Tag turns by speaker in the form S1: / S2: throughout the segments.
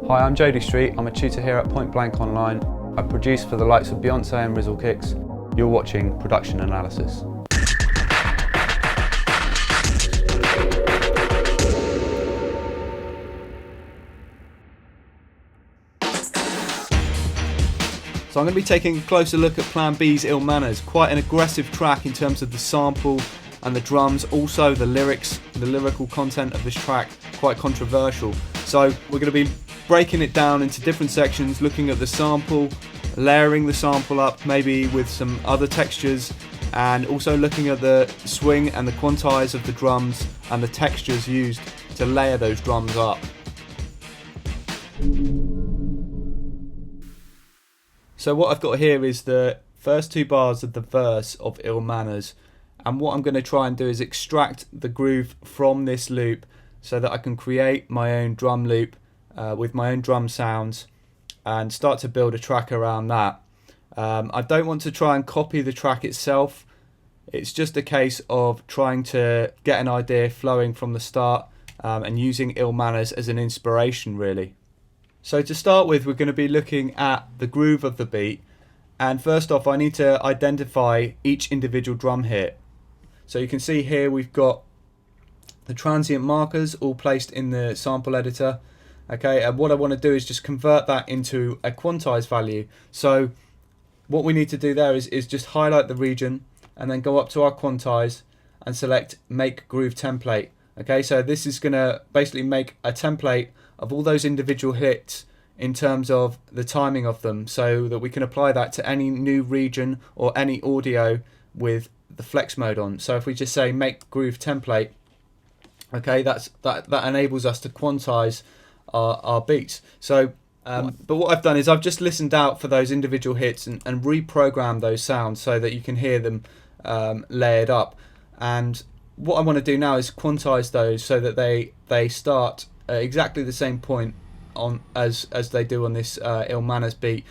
S1: Hi, I'm Jody Street. I'm a tutor here at Point Blank Online. I produce for the likes of Beyonce and Rizzle Kicks. You're watching Production Analysis. So I'm going to be taking a closer look at Plan B's Ill Manors. Quite an aggressive track in terms of the sample and the drums, also the lyrics, the lyrical content of this track, quite controversial. So we're going to be breaking it down into different sections, looking at the sample, layering the sample up maybe with some other textures, and also looking at the swing and the quantize of the drums and the textures used to layer those drums up. So what I've got here is the first two bars of the verse of Ill Manors, and what I'm going to try and do is extract the groove from this loop so that I can create my own drum loop with my own drum sounds and start to build a track around that. I don't want to try and copy the track itself. It's just a case of trying to get an idea flowing from the start and using Ill Manors as an inspiration, really. So to start with, we're going to be looking at the groove of the beat, and first off I need to identify each individual drum hit. So you can see here we've got the transient markers all placed in the sample editor. Okay, and what I want to do is just convert that into a quantized value. So what we need to do there is just highlight the region and then go up to our quantize and select make groove template. Okay, so this is going to basically make a template of all those individual hits in terms of the timing of them, so that we can apply that to any new region or any audio with the flex mode on. So if we just say make groove template, okay, that enables us to quantize our beats. So but what I've done is I've just listened out for those individual hits and reprogrammed those sounds so that you can hear them layered up. And what I want to do now is quantize those so that they start at exactly the same point on as they do on this Ill Manors beat.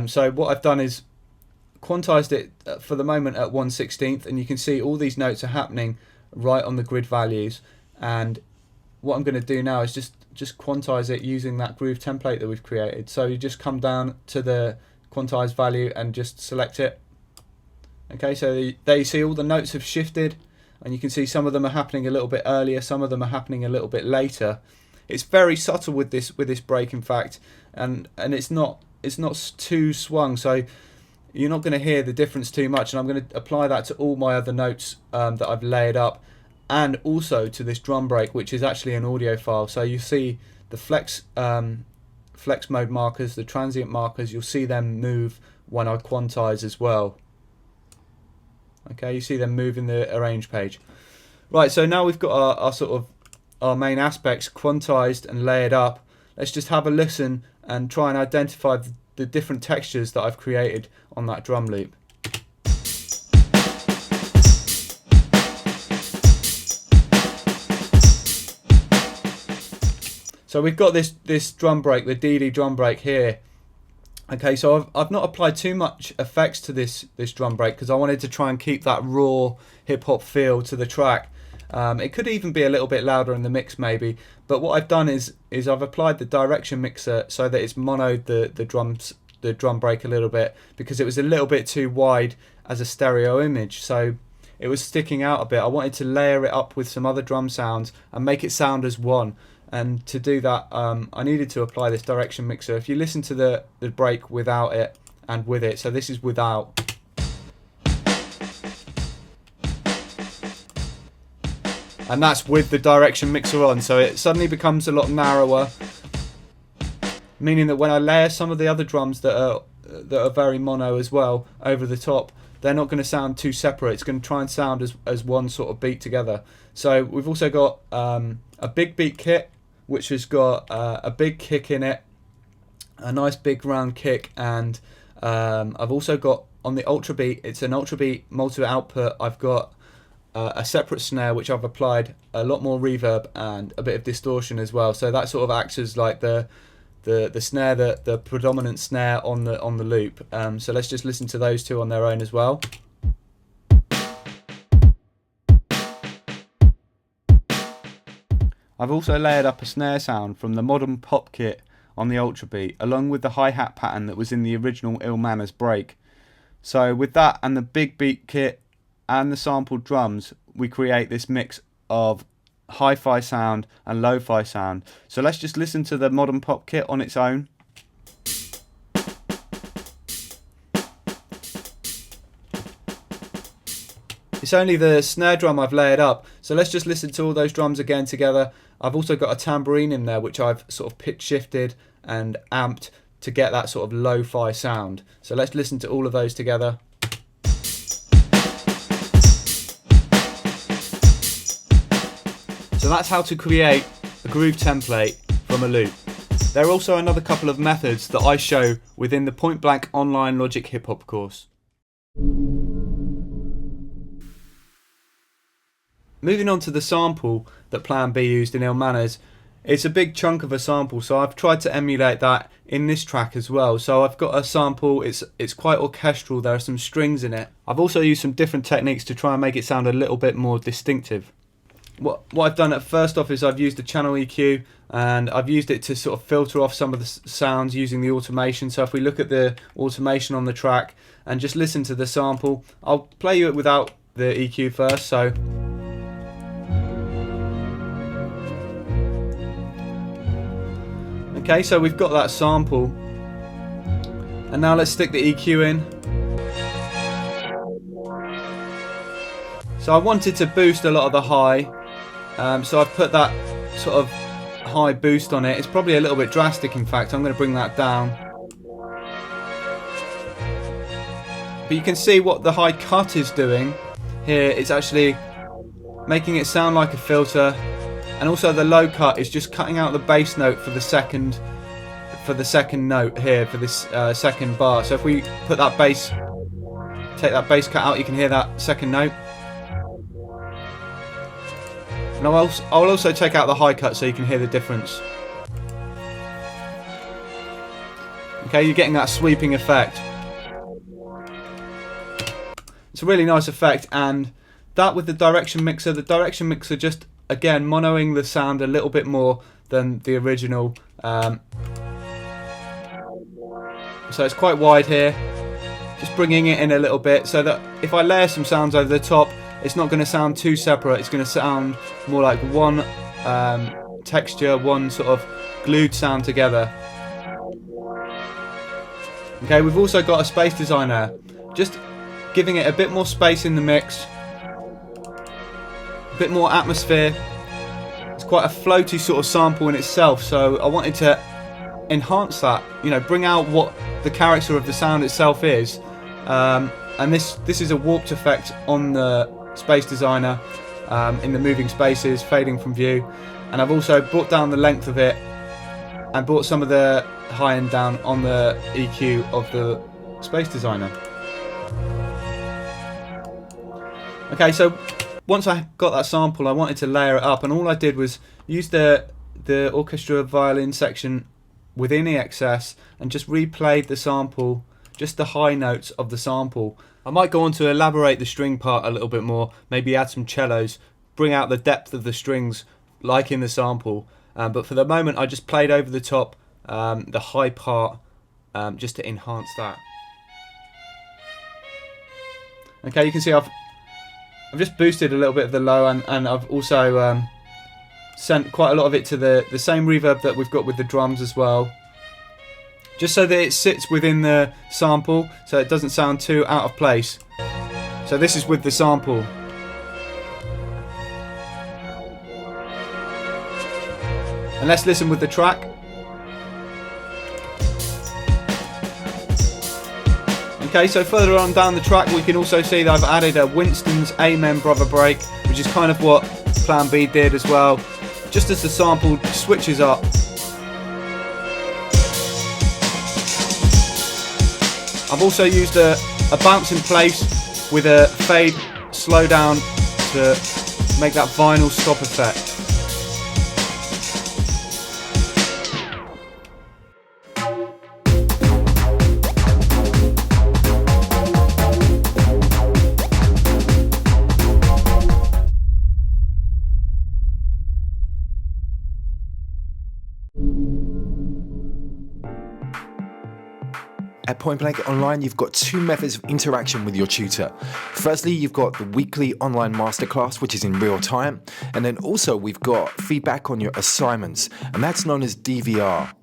S1: So what I've done is quantized it for the moment at 1/16, and you can see all these notes are happening right on the grid values. And what I'm going to do now is just quantize it using that groove template that we've created. So you just come down to the quantized value and just select it. Okay, so there you see all the notes have shifted, and you can see some of them are happening a little bit earlier, some of them are happening a little bit later. It's very subtle with this break, in fact, and it's not too swung, so you're not going to hear the difference too much. And I'm going to apply that to all my other notes that I've layered up, and also to this drum break, which is actually an audio file. So you see the flex mode markers, the transient markers, you'll see them move when I quantize as well. Okay, you see them move in the arrange page. Right, so now we've got our sort of our main aspects quantized and layered up. Let's just have a listen and try and identify the different textures that I've created on that drum loop. So we've got this drum break, the DD drum break here. Okay, so I've not applied too much effects to this drum break because I wanted to try and keep that raw hip hop feel to the track. It could even be a little bit louder in the mix maybe, but what I've done is I've applied the direction mixer so that it's monoed the drum break a little bit, because it was a little bit too wide as a stereo image, so it was sticking out a bit. I wanted to layer it up with some other drum sounds and make it sound as one. And to do that, I needed to apply this direction mixer. If you listen to the break without it and with it, so this is without. And that's with the direction mixer on, so it suddenly becomes a lot narrower, meaning that when I layer some of the other drums that are very mono as well over the top, they're not going to sound too separate. It's going to try and sound as one sort of beat together. So we've also got a big beat kit, which has got a big kick in it, a nice big round kick, and I've also got on the Ultra Beat, it's an Ultra Beat multi-output, I've got a separate snare which I've applied a lot more reverb and a bit of distortion as well. So that sort of acts as like the snare, the predominant snare on the loop. So let's just listen to those two on their own as well. I've also layered up a snare sound from the Modern Pop kit on the ultra beat, along with the hi-hat pattern that was in the original Ill Manors break. So with that and the big beat kit and the sampled drums, we create this mix of hi-fi sound and lo-fi sound. So let's just listen to the modern pop kit on its own. It's only the snare drum I've layered up, so let's just listen to all those drums again together. I've also got a tambourine in there which I've sort of pitch shifted and amped to get that sort of lo-fi sound. So let's listen to all of those together. So that's how to create a groove template from a loop. There are also another couple of methods that I show within the Point Blank online Logic Hip Hop course. Moving on to the sample that Plan B used in Ill Manors, it's a big chunk of a sample, so I've tried to emulate that in this track as well. So I've got a sample, it's quite orchestral, there are some strings in it. I've also used some different techniques to try and make it sound a little bit more distinctive. What I've done at first off is I've used a channel EQ, and I've used it to sort of filter off some of the sounds using the automation. So if we look at the automation on the track and just listen to the sample, I'll play you it without the EQ first. So okay, so we've got that sample, and now let's stick the EQ in. So I wanted to boost a lot of the high, so I've put that sort of high boost on it. It's probably a little bit drastic, in fact. I'm going to bring that down. But you can see what the high cut is doing here. It's actually making it sound like a filter. And also the low cut is just cutting out the bass note for the second note here, for this second bar. So if we put that bass, take that bass cut out, you can hear that second note. And I'll also take out the high cut so you can hear the difference. Okay, you're getting that sweeping effect. It's a really nice effect, and that with the direction mixer just again monoing the sound a little bit more than the original. So it's quite wide here. Just bringing it in a little bit so that if I layer some sounds over the top, it's not going to sound too separate. It's going to sound more like one texture, one sort of glued sound together. Okay, we've also got a space designer, just giving it a bit more space in the mix, a bit more atmosphere. It's quite a floaty sort of sample in itself, so I wanted to enhance that, you know, bring out what the character of the sound itself is. And this is a warped effect on the space designer, in the moving spaces, fading from view. And I've also brought down the length of it and brought some of the high end down on the EQ of the space designer. Okay, so once I got that sample, I wanted to layer it up, and all I did was use the orchestra violin section within EXS and just replayed the sample, just the high notes of the sample. I might go on to elaborate the string part a little bit more, maybe add some cellos, bring out the depth of the strings like in the sample, but for the moment I just played over the top the high part, just to enhance that. Okay, you can see I've just boosted a little bit of the low, and I've also sent quite a lot of it to the same reverb that we've got with the drums as well, just so that it sits within the sample, so it doesn't sound too out of place. So this is with the sample. And let's listen with the track. Okay, so further on down the track we can also see that I've added a Winston's Amen Brother break, which is kind of what Plan B did as well, just as the sample switches up. I've also used a bounce in place with a fade slow down to make that vinyl stop effect.
S2: At Point Blank Online, you've got two methods of interaction with your tutor. Firstly, you've got the weekly online masterclass, which is in real time. And then also we've got feedback on your assignments, and that's known as DVR.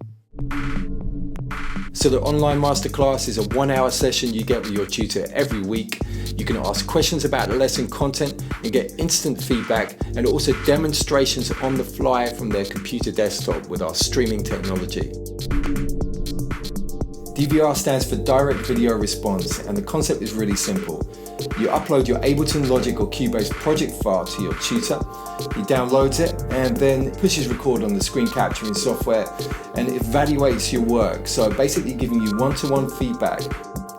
S2: So the online masterclass is a 1-hour session you get with your tutor every week. You can ask questions about the lesson content and get instant feedback, and also demonstrations on the fly from their computer desktop with our streaming technology. DVR stands for Direct Video Response, and the concept is really simple. You upload your Ableton Logic or Cubase project file to your tutor, he downloads it and then pushes record on the screen capturing software and evaluates your work, so basically giving you one-to-one feedback.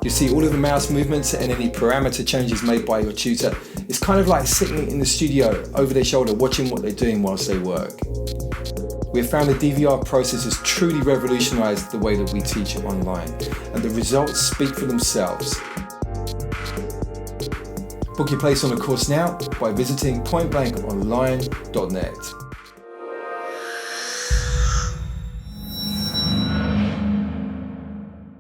S2: You see all of the mouse movements and any parameter changes made by your tutor. It's kind of like sitting in the studio over their shoulder watching what they're doing whilst they work. We have found the DVR process has truly revolutionized the way that we teach online, and the results speak for themselves. Book your place on the course now by visiting pointblankonline.net.